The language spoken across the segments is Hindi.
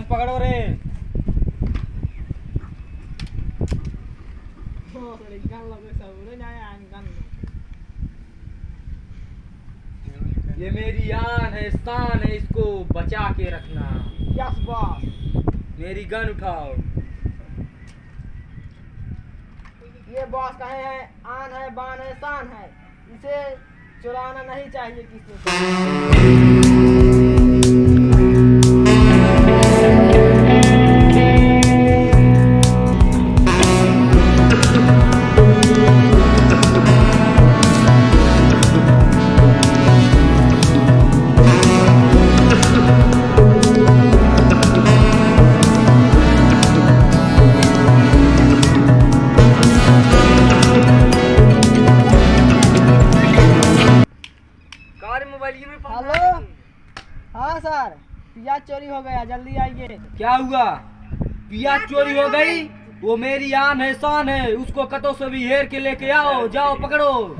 पकड़ो रे। ये मेरी आन है, शान है, इसको बचा के रखना। Yes boss. मेरी गन उठाओ। ये बॉस कहे हैं, आन है, बान है, शान है, इसे चुराना नहीं चाहिए किसी को। हेलो, हाँ सर, पियाज चोरी हो गया, जल्दी आइए। क्या हुआ? पियाज चोरी हो गई? वो मेरी आन है, शान है, उसको कतों से भी हेर के लेके आओ। जाओ पकड़ो।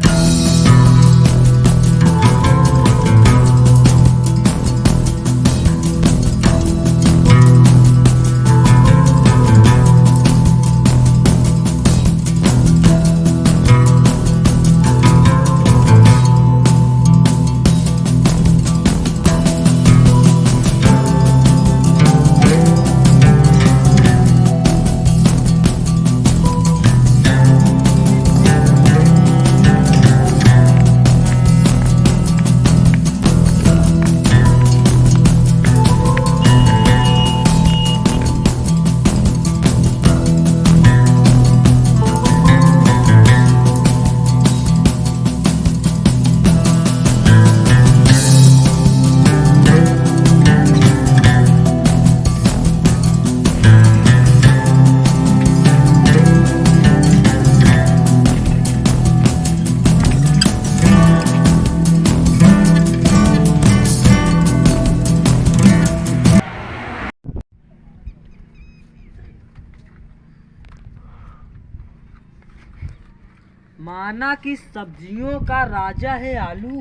माना कि सब्जियों का राजा है आलू,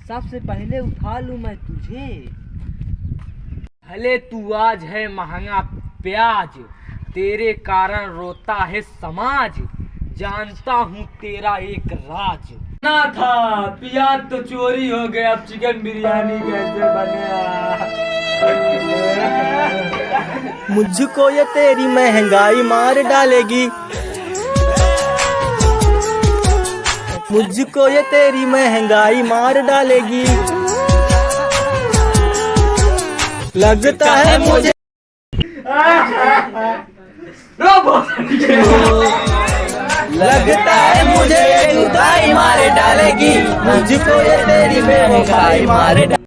सबसे पहले उठा लूं मैं तुझे। भले तू आज है महंगा प्याज, तेरे कारण रोता है समाज, जानता हूँ तेरा एक राज। ना था प्याज तो चोरी हो गया, अब चिकन बिरयानी कैसे बनेगा? मुझको ये तेरी महंगाई मार डालेगी, मुझको ये तेरी महंगाई मार डालेगी। लगता है मुझे लगता है मुझे ये जुदाई मार डालेगी, मुझको ये तेरी महंगाई मार डालेगी।